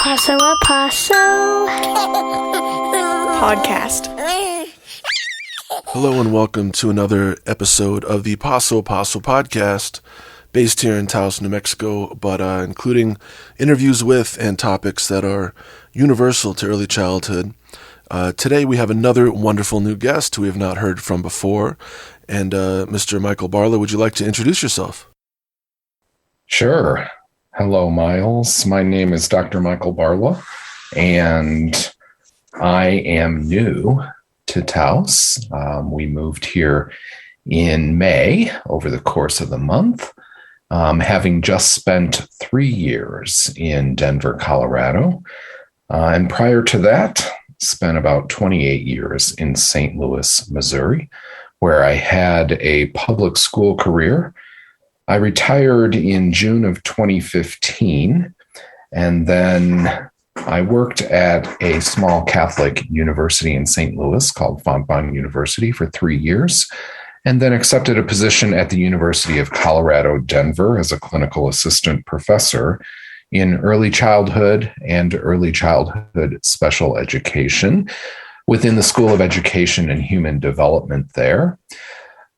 Paso A Paso podcast. Hello and welcome to another episode of the Paso A Paso podcast, based here in Taos, New Mexico, but including interviews with and topics that are universal to early childhood. Today we have another wonderful new guest who we have not heard from before, and Mr. Michael Barla, would you like to introduce yourself? Sure. Hello, Miles. My name is Dr. Michael Barla, and I am new to Taos. We moved here in May over the course of the month, having just spent 3 years in Denver, Colorado. And prior to that, spent about 28 years in St. Louis, Missouri, where I had a public school career. I retired in June of 2015, and then I worked at a small Catholic university in St. Louis called Fontbonne University for 3 years, and then accepted a position at the University of Colorado, Denver as a clinical assistant professor in early childhood and early childhood special education within the School of Education and Human Development there.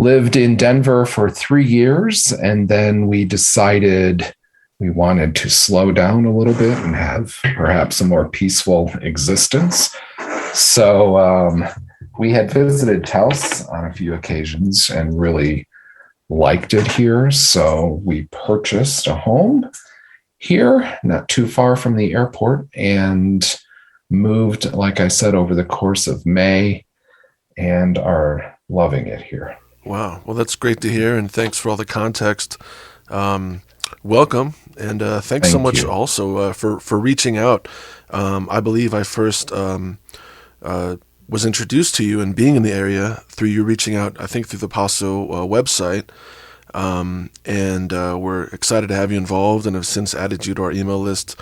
Lived in Denver for 3 years, and then we decided we wanted to slow down a little bit and have perhaps a more peaceful existence. So we had visited Taos on a few occasions and really liked it here. So we purchased a home here, not too far from the airport, and moved, like I said, over the course of May, and are loving it here. Wow. Well, that's great to hear, and thanks for all the context. Welcome, and thanks Thank so much you. also for reaching out. I believe I first was introduced to you and being in the area through you reaching out, I think through the Paso website, and we're excited to have you involved and have since added you to our email list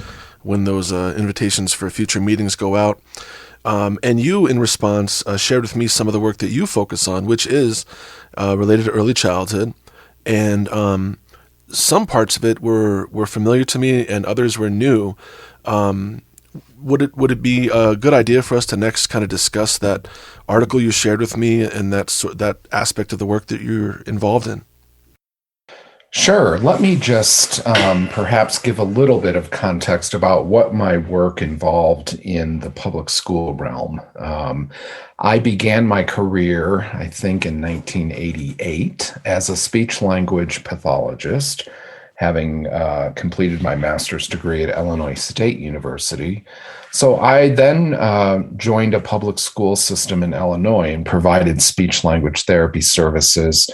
when those invitations for future meetings go out. And you, in response, shared with me some of the work that you focus on, which is related to early childhood. And some parts of it were familiar to me and others were new. Would it be a good idea for us to next kind of discuss that article you shared with me and that aspect of the work that you're involved in? Sure. Let me just perhaps give a little bit of context about what my work involved in the public school realm. I began my career, I think, in 1988 as a speech-language pathologist, having completed my master's degree at Illinois State University. So I then joined a public school system in Illinois and provided speech-language therapy services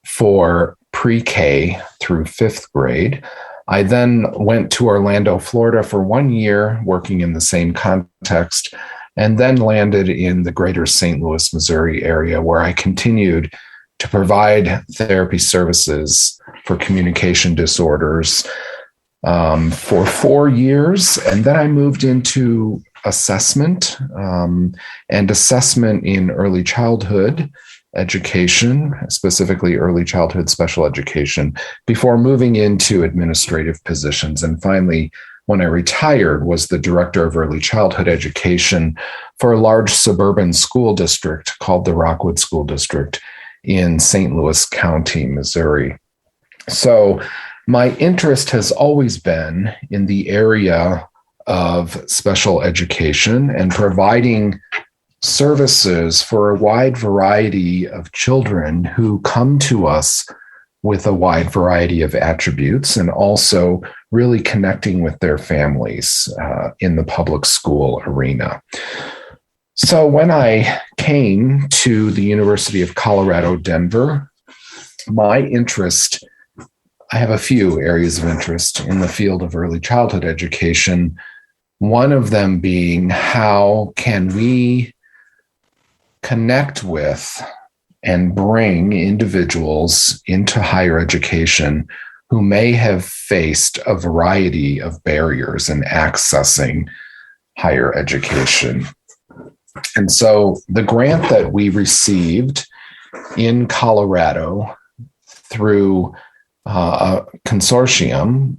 for pre-K through 5th grade. I then went to Orlando, Florida for 1 year, working in the same context, and then landed in the greater St. Louis, Missouri area, where I continued to provide therapy services for communication disorders for 4 years. And then I moved into assessment and assessment in early childhood education, specifically early childhood special education, before moving into administrative positions. And finally, when I retired, was the director of early childhood education for a large suburban school district called the Rockwood School District in St. Louis County, Missouri. So my interest has always been in the area of special education and providing services for a wide variety of children who come to us with a wide variety of attributes, and also really connecting with their families in the public school arena. So when I came to the University of Colorado, Denver, my interest, I have a few areas of interest in the field of early childhood education, one of them being how can we connect with and bring individuals into higher education who may have faced a variety of barriers in accessing higher education. And so the grant that we received in Colorado through a consortium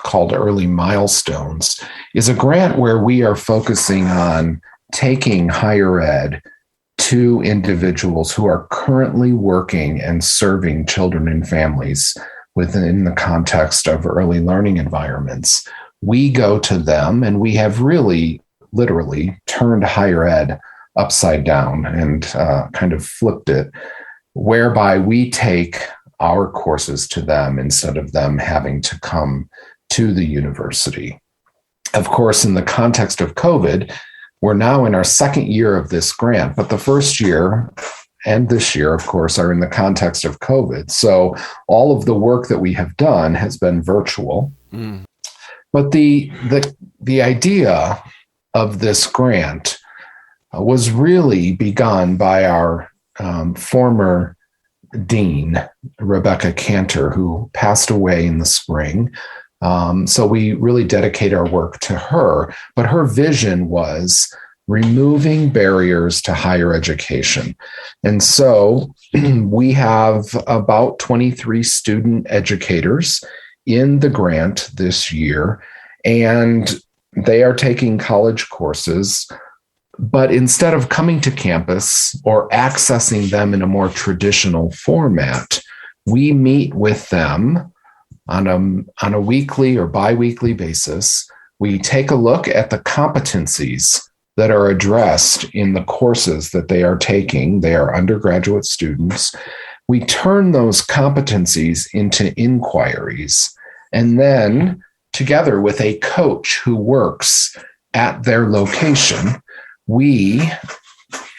called Early Milestones, is a grant where we are focusing on taking higher ed to individuals who are currently working and serving children and families within the context of early learning environments. We go to them, and we have really literally turned higher ed upside down and kind of flipped it, whereby we take our courses to them instead of them having to come to the university. Of course, in the context of COVID, we're now in our second year of this grant, but the first year and this year, of course, are in the context of COVID. So all of the work that we have done has been virtual. Mm. But the idea of this grant was really begun by our former dean, Rebecca Cantor, who passed away in the spring. So we really dedicate our work to her, but her vision was removing barriers to higher education. And so we have about 23 student educators in the grant this year, and they are taking college courses, but instead of coming to campus or accessing them in a more traditional format, we meet with them on a weekly or biweekly basis. We take a look at the competencies that are addressed in the courses that they are taking. They are undergraduate students. We turn those competencies into inquiries, and then together with a coach who works at their location, we,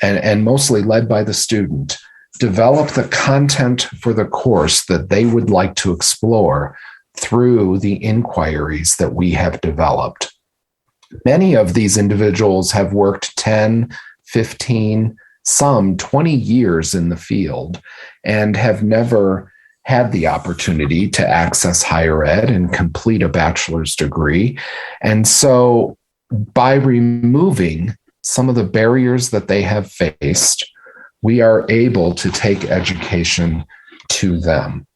and mostly led by the student, develop the content for the course that they would like to explore through the inquiries that we have developed. Many of these individuals have worked 10, 15, some 20 years in the field and have never had the opportunity to access higher ed and complete a bachelor's degree. And so by removing some of the barriers that they have faced, we are able to take education to them.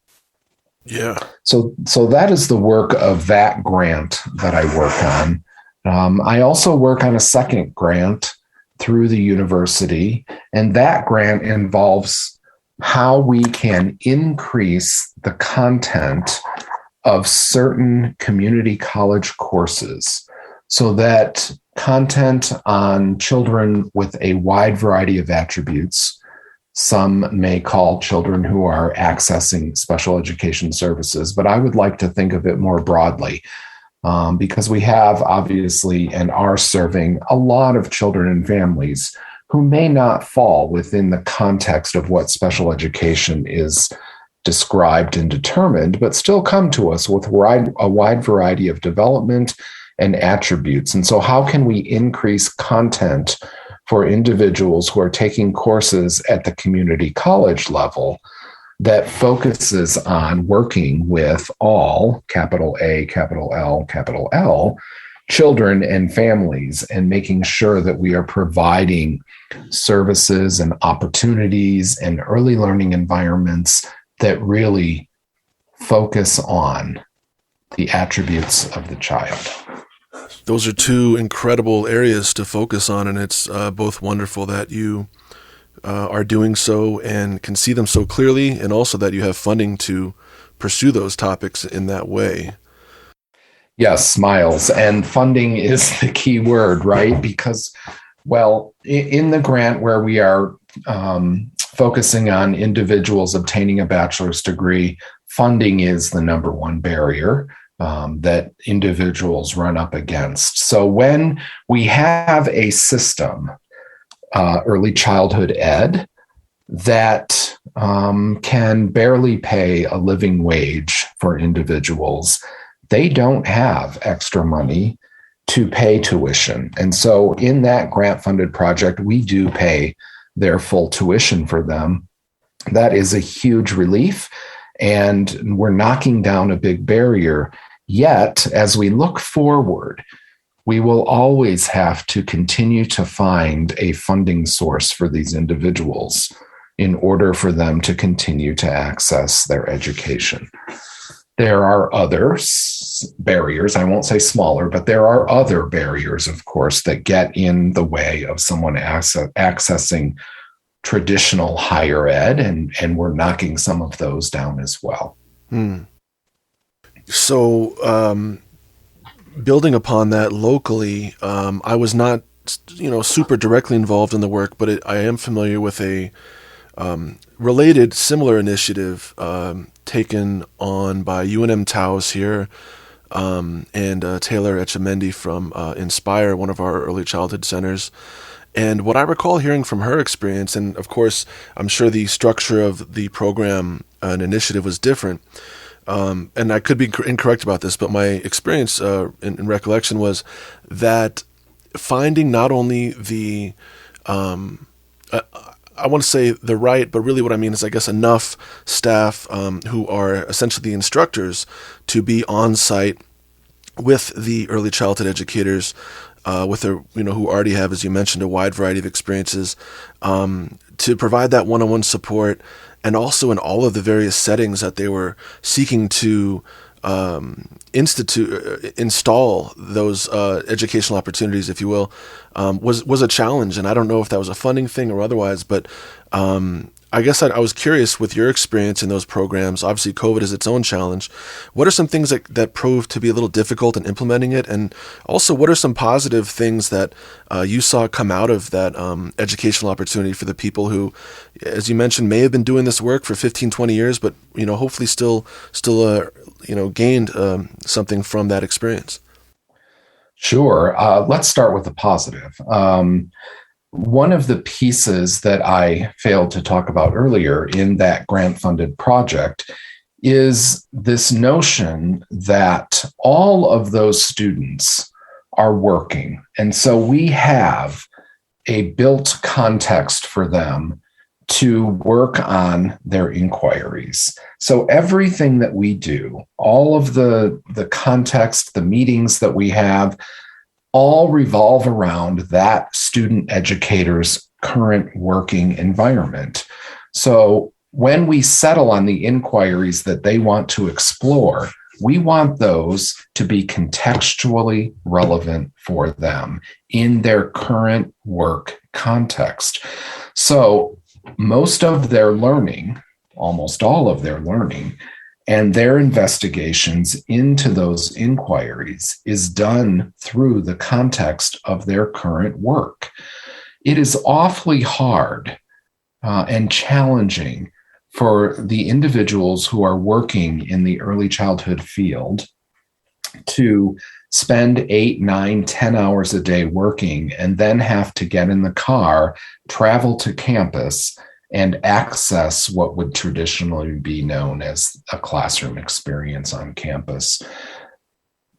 Yeah. So that is the work of that grant that I work on. I also work on a second grant through the university, and that grant involves how we can increase the content of certain community college courses so that content on children with a wide variety of attributes, some may call children who are accessing special education services, but I would like to think of it more broadly. Because we have obviously and are serving a lot of children and families who may not fall within the context of what special education is described and determined, but still come to us with a wide variety of development and attributes. And so how can we increase content for individuals who are taking courses at the community college level that focuses on working with all, capital A, capital L, children and families, and making sure that we are providing services and opportunities and early learning environments that really focus on the attributes of the child. Those are two incredible areas to focus on, and it's both wonderful that you are doing so and can see them so clearly, and also that you have funding to pursue those topics in that way. Yes, Miles, and funding is the key word, right? Because, well, in the grant where we are focusing on individuals obtaining a bachelor's degree, funding is the number one barrier that individuals run up against. So when we have a system, early childhood ed, that can barely pay a living wage for individuals, they don't have extra money to pay tuition. And so in that grant-funded project, we do pay their full tuition for them. That is a huge relief, and we're knocking down a big barrier. Yet, as we look forward, we will always have to continue to find a funding source for these individuals in order for them to continue to access their education. There are others, barriers. I won't say smaller, but there are other barriers, of course, that get in the way of someone accessing traditional higher ed, and we're knocking some of those down as well. So, building upon that locally, I was not, super directly involved in the work, but I am familiar with a related, similar initiative taken on by UNM Taos here, and Taylor Etchemendy from Inspire, one of our early childhood centers. And what I recall hearing from her experience, and of course, I'm sure the structure of the program and initiative was different, and I could be incorrect about this, but my experience in recollection was that finding not only the, I want to say the right, but really what I mean is, I guess, enough staff who are essentially the instructors to be on site with the early childhood educators, who already have, as you mentioned, a wide variety of experiences, to provide that one-on-one support, and also in all of the various settings that they were seeking to install those educational opportunities, if you will, was a challenge. And I don't know if that was a funding thing or otherwise, but I guess I was curious, with your experience in those programs. Obviously, COVID is its own challenge. What are some things that proved to be a little difficult in implementing it? And also, what are some positive things that you saw come out of that educational opportunity for the people who, as you mentioned, may have been doing this work for 15, 20 years, but hopefully still gained something from that experience? Sure. Let's start with the positive. One of the pieces that I failed to talk about earlier in that grant-funded project is this notion that all of those students are working. And so we have a built context for them to work on their inquiries. So everything that we do, all of the context, the meetings that we have, all revolve around that student educator's current working environment. So when we settle on the inquiries that they want to explore, we want those to be contextually relevant for them in their current work context. So most of their learning, almost all of their learning, and their investigations into those inquiries is done through the context of their current work. It is awfully hard and challenging for the individuals who are working in the early childhood field to spend 8, 9, 10 hours a day working and then have to get in the car, travel to campus, and access what would traditionally be known as a classroom experience on campus.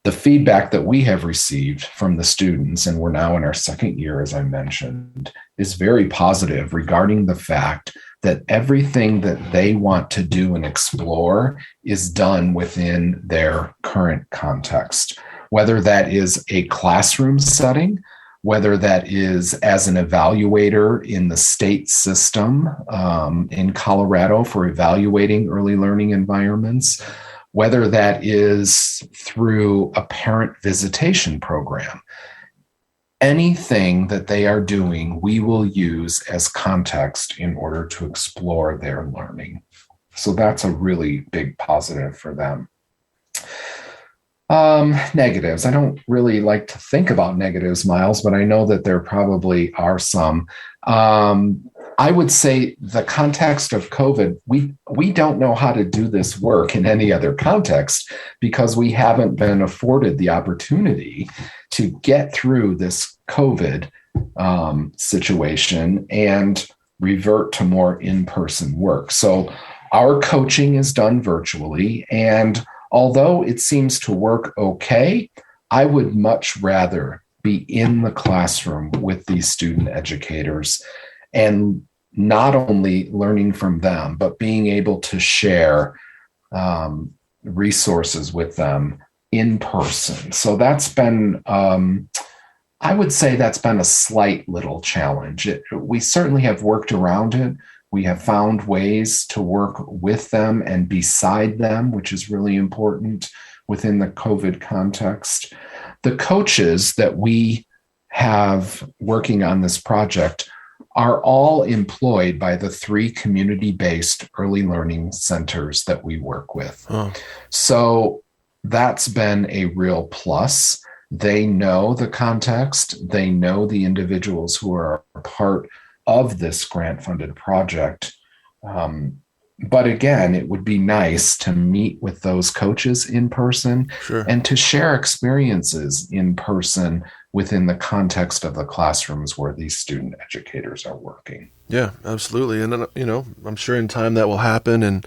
The feedback that we have received from the students, and we're now in our second year, as I mentioned, is very positive regarding the fact that everything that they want to do and explore is done within their current context, whether that is a classroom setting, whether that is as an evaluator in the state system in Colorado for evaluating early learning environments, whether that is through a parent visitation program. Anything that they are doing, we will use as context in order to explore their learning. So that's a really big positive for them. Negatives. I don't really like to think about negatives, Miles, but I know that there probably are some. I would say the context of COVID, we don't know how to do this work in any other context because we haven't been afforded the opportunity to get through this COVID situation and revert to more in-person work. So our coaching is done virtually, and although it seems to work okay, I would much rather be in the classroom with these student educators and not only learning from them, but being able to share resources with them in person. So that's been, I would say that's been a slight little challenge. We certainly have worked around it. We have found ways to work with them and beside them, which is really important. within the COVID context. The coaches that we have working on this project are all employed by the 3 community-based early learning centers that we work with. Oh. So that's been a real plus. They know the context. They know the individuals who are part of this grant-funded project. But again, it would be nice to meet with those coaches in person. Sure. And to share experiences in person within the context of the classrooms where these student educators are working. Yeah, absolutely. And then, I'm sure in time that will happen, and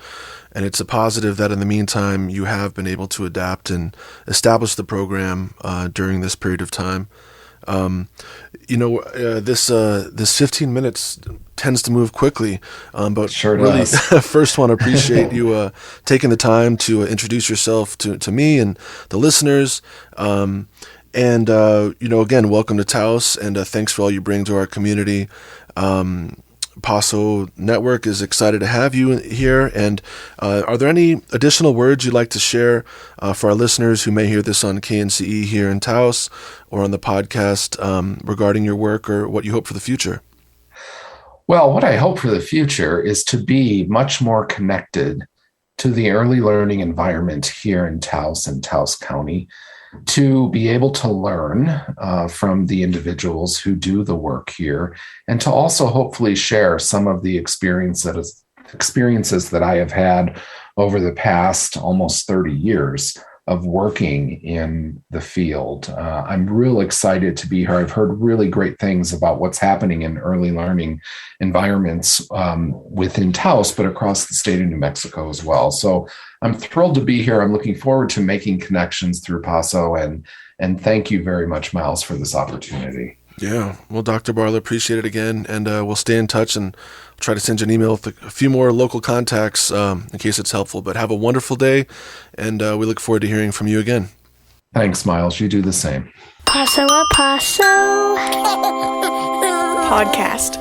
it's a positive that in the meantime you have been able to adapt and establish the program during this period of time. This 15 minutes tends to move quickly, but sure really does. First want to appreciate you taking the time to introduce yourself to me and the listeners. Again, welcome to Taos, and thanks for all you bring to our community. Paso Network is excited to have you here. And are there any additional words you'd like to share for our listeners who may hear this on KNCE here in Taos or on the podcast regarding your work or what you hope for the future? Well, what I hope for the future is to be much more connected to the early learning environment here in Taos and Taos County, to be able to learn from the individuals who do the work here, and to also hopefully share some of the experiences that I have had over the past almost 30 years of working in the field. I'm real excited to be here. I've heard really great things about what's happening in early learning environments within Taos, but across the state of New Mexico as well. So I'm thrilled to be here. I'm looking forward to making connections through Paso, and thank you very much, Miles, for this opportunity. Yeah. Well, Dr. Barla, appreciate it again, and we'll stay in touch and try to send you an email with a few more local contacts in case it's helpful. But have a wonderful day, and we look forward to hearing from you again. Thanks, Miles. You do the same. Paso A Paso Podcast.